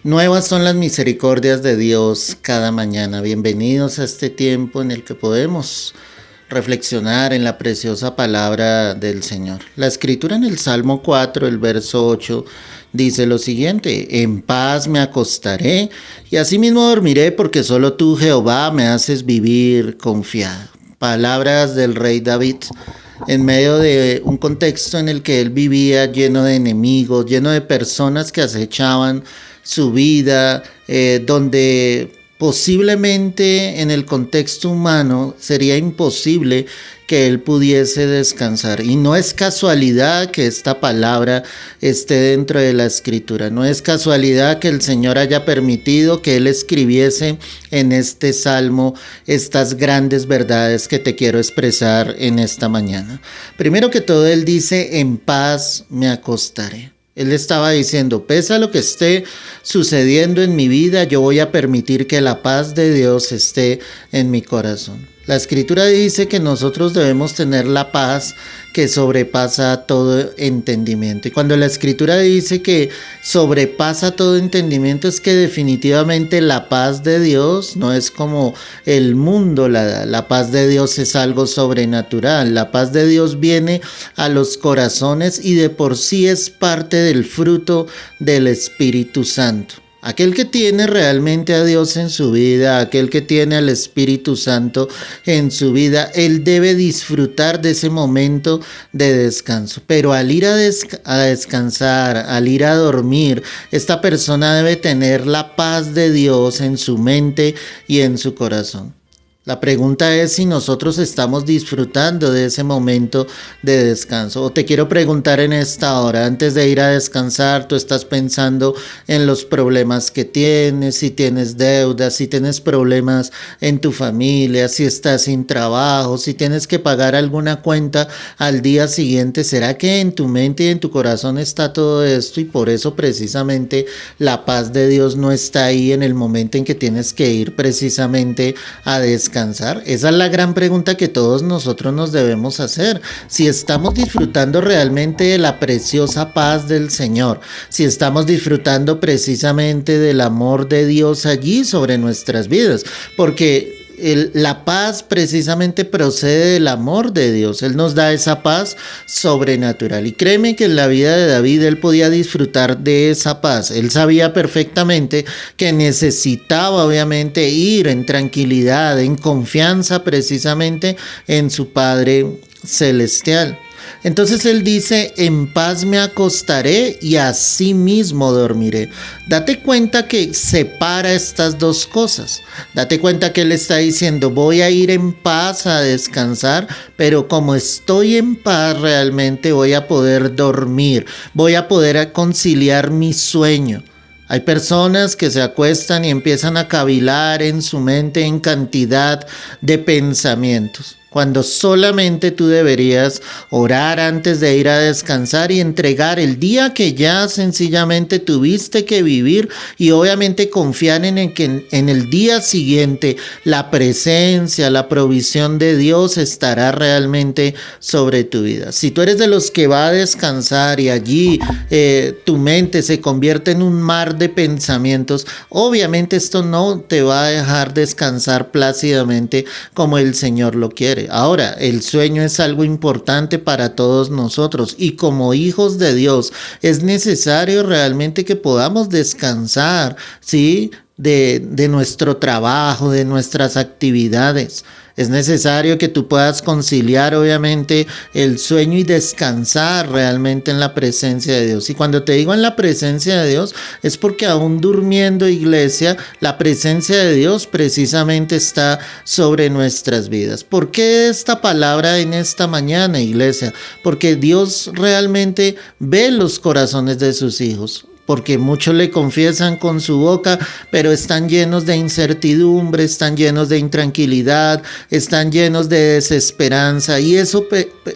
Nuevas son las misericordias de Dios cada mañana. Bienvenidos a este tiempo en el que podemos reflexionar en la preciosa palabra del Señor. La escritura en el Salmo 4, el verso 8, dice lo siguiente: en paz me acostaré y asimismo dormiré, porque solo tú, Jehová, me haces vivir confiado. Palabras del rey David en medio de un contexto en el que él vivía lleno de enemigos, lleno de personas que acechaban su vida, donde posiblemente en el contexto humano sería imposible que él pudiese descansar. Y no es casualidad que esta palabra esté dentro de la escritura. No es casualidad que el Señor haya permitido que él escribiese en este salmo estas grandes verdades que te quiero expresar en esta mañana. Primero que todo, él dice: en paz me acostaré. Él estaba diciendo: pese a lo que esté sucediendo en mi vida, yo voy a permitir que la paz de Dios esté en mi corazón. La escritura dice que nosotros debemos tener la paz que sobrepasa todo entendimiento. Y cuando la escritura dice que sobrepasa todo entendimiento, es que definitivamente la paz de Dios no es como el mundo. La paz de Dios es algo sobrenatural. La paz de Dios viene a los corazones y de por sí es parte del fruto del Espíritu Santo. Aquel que tiene realmente a Dios en su vida, aquel que tiene al Espíritu Santo en su vida, él debe disfrutar de ese momento de descanso. Pero al ir a descansar, al ir a dormir, esta persona debe tener la paz de Dios en su mente y en su corazón. La pregunta es si nosotros estamos disfrutando de ese momento de descanso. O te quiero preguntar en esta hora, antes de ir a descansar, tú estás pensando en los problemas que tienes, si tienes deudas, si tienes problemas en tu familia, si estás sin trabajo, si tienes que pagar alguna cuenta al día siguiente. ¿Será que en tu mente y en tu corazón está todo esto y por eso precisamente la paz de Dios no está ahí en el momento en que tienes que ir precisamente a descansar? Esa es la gran pregunta que todos nosotros nos debemos hacer. Si estamos disfrutando realmente de la preciosa paz del Señor, si estamos disfrutando precisamente del amor de Dios allí sobre nuestras vidas, porque la paz precisamente procede del amor de Dios. Él nos da esa paz sobrenatural. Y créeme que en la vida de David él podía disfrutar de esa paz. Él sabía perfectamente que necesitaba obviamente ir en tranquilidad, en confianza precisamente en su Padre Celestial. Entonces él dice: en paz me acostaré y así mismo dormiré. Date cuenta que separa estas dos cosas. Date cuenta que él está diciendo: voy a ir en paz a descansar, pero como estoy en paz realmente voy a poder dormir, voy a poder conciliar mi sueño. Hay personas que se acuestan y empiezan a cavilar en su mente en cantidad de pensamientos, cuando solamente tú deberías orar antes de ir a descansar y entregar el día que ya sencillamente tuviste que vivir, y obviamente confiar en que en el día siguiente la presencia, la provisión de Dios estará realmente sobre tu vida. Si tú eres de los que va a descansar y allí tu mente se convierte en un mar de pensamientos, obviamente esto no te va a dejar descansar plácidamente como el Señor lo quiere. Ahora, el sueño es algo importante para todos nosotros y como hijos de Dios es necesario realmente que podamos descansar, ¿sí?, de nuestro trabajo, de nuestras actividades. Es necesario que tú puedas conciliar obviamente el sueño y descansar realmente en la presencia de Dios. Y cuando te digo en la presencia de Dios, es porque aún durmiendo, iglesia, la presencia de Dios precisamente está sobre nuestras vidas. ¿Por qué esta palabra en esta mañana, iglesia? Porque Dios realmente ve los corazones de sus hijos. Porque muchos le confiesan con su boca, pero están llenos de incertidumbre, están llenos de intranquilidad, están llenos de desesperanza, y eso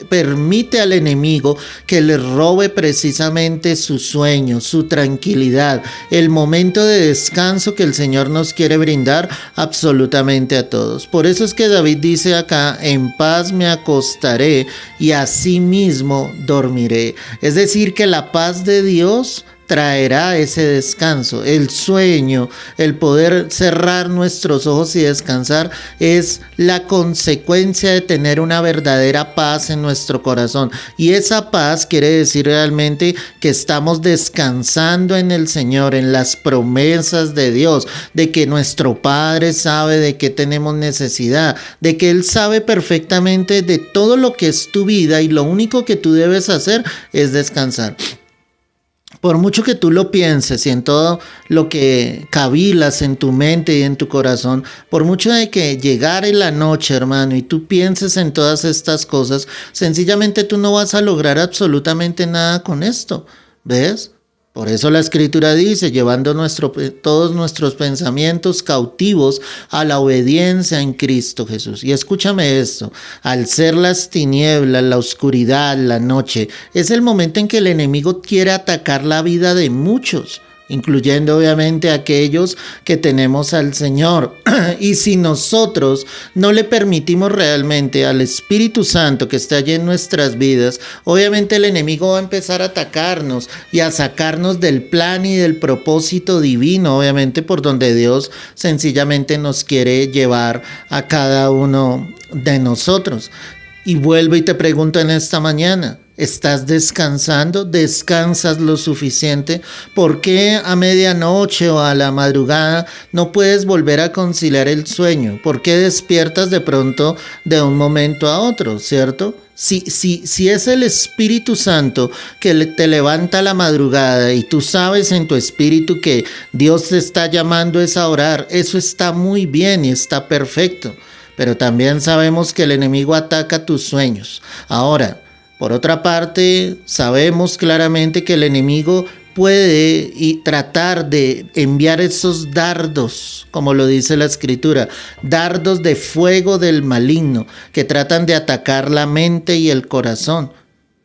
permite al enemigo que les robe precisamente su sueño, su tranquilidad, el momento de descanso que el Señor nos quiere brindar absolutamente a todos. Por eso es que David dice acá: en paz me acostaré y asimismo dormiré. Es decir, que la paz de Dios traerá ese descanso. El sueño, el poder cerrar nuestros ojos y descansar es la consecuencia de tener una verdadera paz en nuestro corazón. Y esa paz quiere decir realmente que estamos descansando en el Señor, en las promesas de Dios, de que nuestro Padre sabe de qué tenemos necesidad, de que Él sabe perfectamente de todo lo que es tu vida y lo único que tú debes hacer es descansar. Por mucho que tú lo pienses y en todo lo que cavilas en tu mente y en tu corazón, por mucho de que llegare la noche, hermano, y tú pienses en todas estas cosas, sencillamente tú no vas a lograr absolutamente nada con esto. ¿Ves? Por eso la Escritura dice, llevando todos nuestros pensamientos cautivos a la obediencia en Cristo Jesús. Y escúchame esto, al ser las tinieblas, la oscuridad, la noche, es el momento en que el enemigo quiere atacar la vida de muchos, incluyendo obviamente aquellos que tenemos al Señor. Y si nosotros no le permitimos realmente al Espíritu Santo que está allí en nuestras vidas, obviamente el enemigo va a empezar a atacarnos y a sacarnos del plan y del propósito divino, obviamente por donde Dios sencillamente nos quiere llevar a cada uno de nosotros. Y vuelvo y te pregunto en esta mañana, ¿estás descansando? ¿Descansas lo suficiente? ¿Por qué a medianoche o a la madrugada no puedes volver a conciliar el sueño? ¿Por qué despiertas de pronto de un momento a otro, cierto? Si es el Espíritu Santo que te levanta a la madrugada y tú sabes en tu espíritu que Dios te está llamando a orar, eso está muy bien y está perfecto. Pero también sabemos que el enemigo ataca tus sueños. Ahora, por otra parte, sabemos claramente que el enemigo puede tratar de enviar esos dardos, como lo dice la Escritura, dardos de fuego del maligno, que tratan de atacar la mente y el corazón,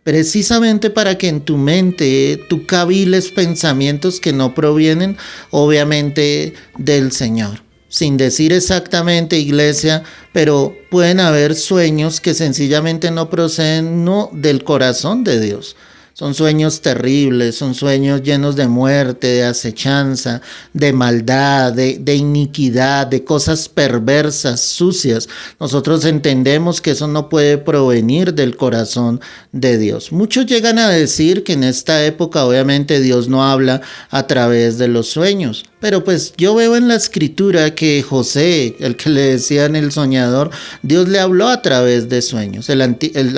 precisamente para que en tu mente tú caviles pensamientos que no provienen, obviamente, del Señor. Sin decir exactamente, iglesia, pero pueden haber sueños que sencillamente no proceden del corazón de Dios. Son sueños terribles, son sueños llenos de muerte, de acechanza, de maldad, de iniquidad, de cosas perversas, sucias. Nosotros entendemos que eso no puede provenir del corazón de Dios. Muchos llegan a decir que en esta época obviamente Dios no habla a través de los sueños. Pero pues yo veo en la Escritura que José, el que le decían el soñador, Dios le habló a través de sueños. El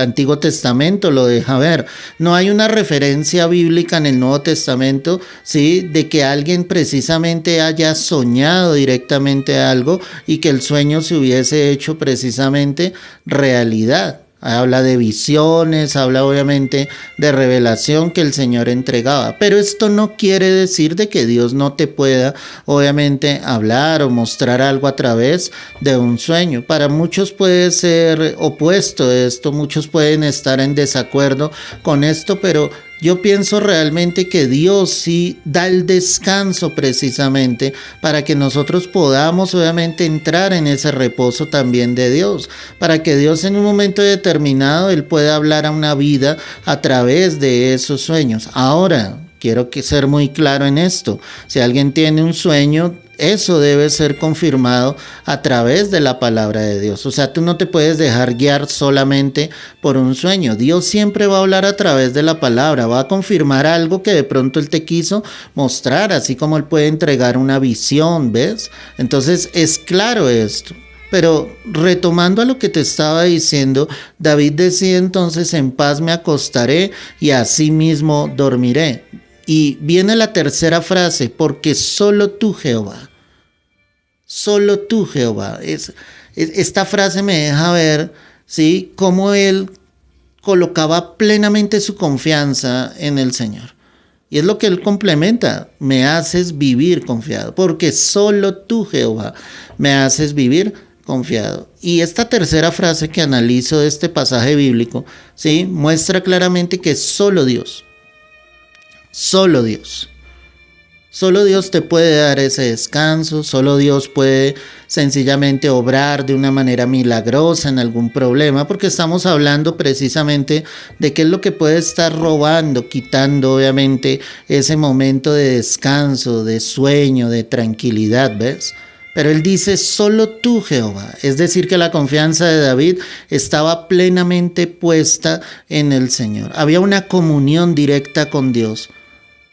Antiguo Testamento lo deja ver. No hay una referencia bíblica en el Nuevo Testamento, ¿sí?, de que alguien precisamente haya soñado directamente algo y que el sueño se hubiese hecho precisamente realidad. Habla de visiones, habla obviamente de revelación que el Señor entregaba. Pero esto no quiere decir de que Dios no te pueda obviamente hablar o mostrar algo a través de un sueño. Para muchos puede ser opuesto a esto, muchos pueden estar en desacuerdo con esto, pero yo pienso realmente que Dios sí da el descanso precisamente para que nosotros podamos obviamente entrar en ese reposo también de Dios, para que Dios en un momento determinado Él pueda hablar a una vida a través de esos sueños. Ahora, quiero ser muy claro en esto. Si alguien tiene un sueño, eso debe ser confirmado a través de la palabra de Dios. O sea, tú no te puedes dejar guiar solamente por un sueño. Dios siempre va a hablar a través de la palabra, va a confirmar algo que de pronto Él te quiso mostrar, así como Él puede entregar una visión, ¿ves? Entonces es claro esto. Pero retomando a lo que te estaba diciendo, David decía entonces: en paz me acostaré y así mismo dormiré. Y viene la tercera frase: porque solo tú, Jehová. Solo tú, Jehová. Esta frase me deja ver, ¿sí?, cómo él colocaba plenamente su confianza en el Señor. Y es lo que él complementa: me haces vivir confiado, porque solo tú, Jehová, me haces vivir confiado. Y esta tercera frase que analizo de este pasaje bíblico, ¿sí?, muestra claramente que solo Dios Solo Dios te puede dar ese descanso, solo Dios puede sencillamente obrar de una manera milagrosa en algún problema, porque estamos hablando precisamente de qué es lo que puede estar robando, quitando obviamente ese momento de descanso, de sueño, de tranquilidad, ¿ves? Pero él dice, solo tú, Jehová. Es decir, que la confianza de David estaba plenamente puesta en el Señor. Había una comunión directa con Dios.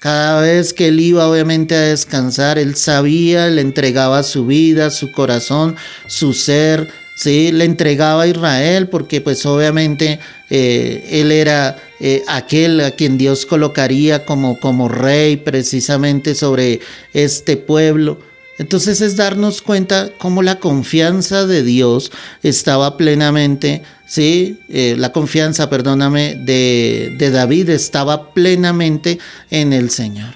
Cada vez que él iba obviamente a descansar, él sabía, le entregaba su vida, su corazón, su ser, ¿sí? Le entregaba a Israel porque pues obviamente él era aquel a quien Dios colocaría como rey precisamente sobre este pueblo. Entonces es darnos cuenta cómo la confianza de Dios estaba plenamente, ¿sí? La confianza, perdóname, de David estaba plenamente en el Señor.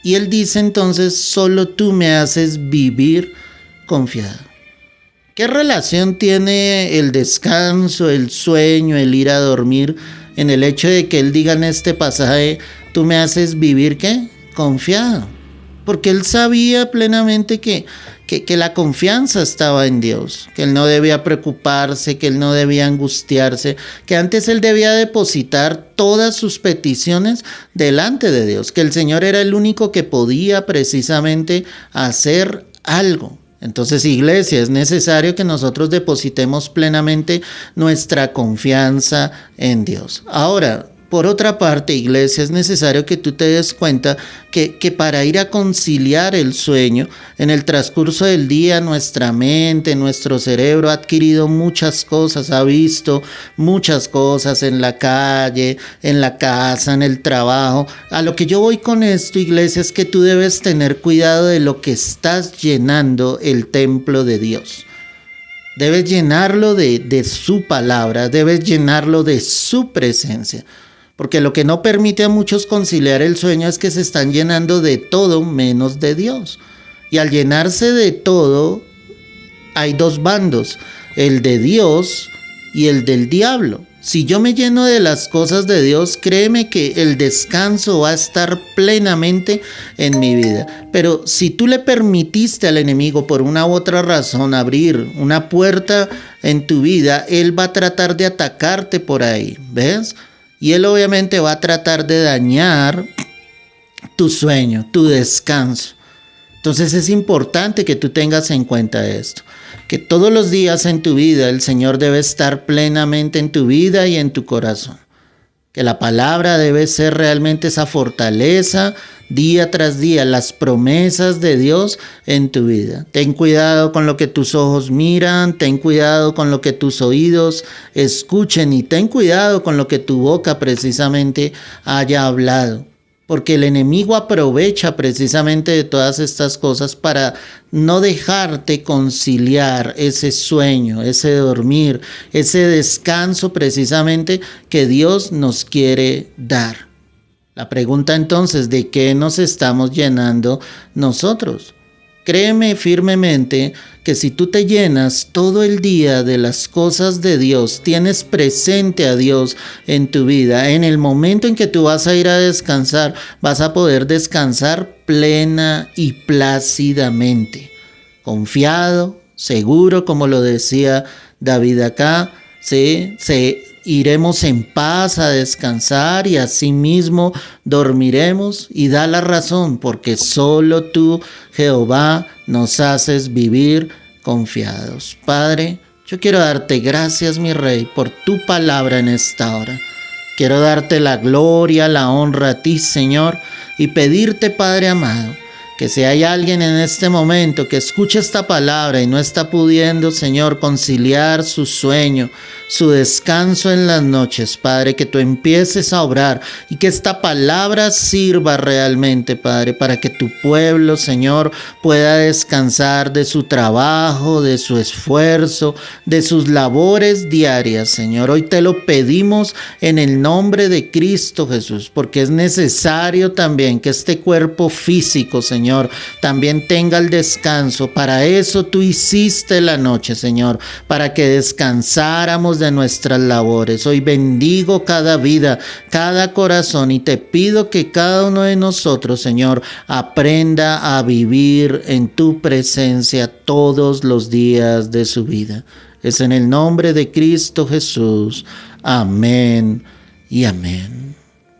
Y él dice entonces, solo tú me haces vivir confiado. ¿Qué relación tiene el descanso, el sueño, el ir a dormir en el hecho de que él diga en este pasaje, tú me haces vivir ¿qué? Confiado? Porque él sabía plenamente que la confianza estaba en Dios, que él no debía preocuparse, que él no debía angustiarse, que antes él debía depositar todas sus peticiones delante de Dios, que el Señor era el único que podía precisamente hacer algo. Entonces, iglesia, es necesario que nosotros depositemos plenamente nuestra confianza en Dios. Ahora, por otra parte, iglesia, es necesario que tú te des cuenta que para ir a conciliar el sueño, en el transcurso del día nuestra mente, nuestro cerebro ha adquirido muchas cosas, ha visto muchas cosas en la calle, en la casa, en el trabajo. A lo que yo voy con esto, iglesia, es que tú debes tener cuidado de lo que estás llenando el templo de Dios. Debes llenarlo de su palabra, debes llenarlo de su presencia. Porque lo que no permite a muchos conciliar el sueño es que se están llenando de todo menos de Dios. Y al llenarse de todo, hay dos bandos, el de Dios y el del diablo. Si yo me lleno de las cosas de Dios, créeme que el descanso va a estar plenamente en mi vida. Pero si tú le permitiste al enemigo por una u otra razón abrir una puerta en tu vida, él va a tratar de atacarte por ahí, ¿ves? Y él obviamente va a tratar de dañar tu sueño, tu descanso. Entonces es importante que tú tengas en cuenta esto, que todos los días en tu vida el Señor debe estar plenamente en tu vida y en tu corazón. Que la palabra debe ser realmente esa fortaleza día tras día, las promesas de Dios en tu vida. Ten cuidado con lo que tus ojos miran, ten cuidado con lo que tus oídos escuchen y ten cuidado con lo que tu boca precisamente haya hablado. Porque el enemigo aprovecha precisamente de todas estas cosas para no dejarte conciliar ese sueño, ese dormir, ese descanso precisamente que Dios nos quiere dar. La pregunta entonces, ¿de qué nos estamos llenando nosotros? Créeme firmemente que si tú te llenas todo el día de las cosas de Dios, tienes presente a Dios en tu vida, en el momento en que tú vas a ir a descansar, vas a poder descansar plena y plácidamente, confiado, seguro, como lo decía David acá, ¿sí? Iremos en paz a descansar y asimismo dormiremos, y da la razón, porque solo tú, Jehová, nos haces vivir confiados. Padre, yo quiero darte gracias, mi Rey, por tu palabra en esta hora. Quiero darte la gloria, la honra a ti, Señor, y pedirte, Padre amado, que si hay alguien en este momento que escucha esta palabra y no está pudiendo, Señor, conciliar su sueño, su descanso en las noches, Padre, que tú empieces a obrar y que esta palabra sirva realmente, Padre, para que tu pueblo, Señor, pueda descansar de su trabajo, de su esfuerzo, de sus labores diarias, Señor. Hoy te lo pedimos en el nombre de Cristo Jesús, porque es necesario también que este cuerpo físico, Señor, Señor, también tenga el descanso. Para eso tú hiciste la noche, Señor, para que descansáramos de nuestras labores. Hoy bendigo cada vida, cada corazón, y te pido que cada uno de nosotros, Señor, aprenda a vivir en tu presencia todos los días de su vida. Es en el nombre de Cristo Jesús. Amén y amén.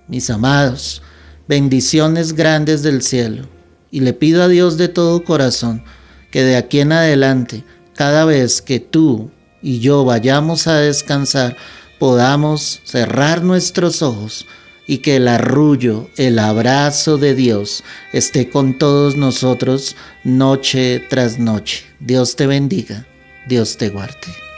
Mis amados, bendiciones grandes del cielo. Y le pido a Dios de todo corazón que de aquí en adelante, cada vez que tú y yo vayamos a descansar, podamos cerrar nuestros ojos y que el arrullo, el abrazo de Dios esté con todos nosotros noche tras noche. Dios te bendiga. Dios te guarde.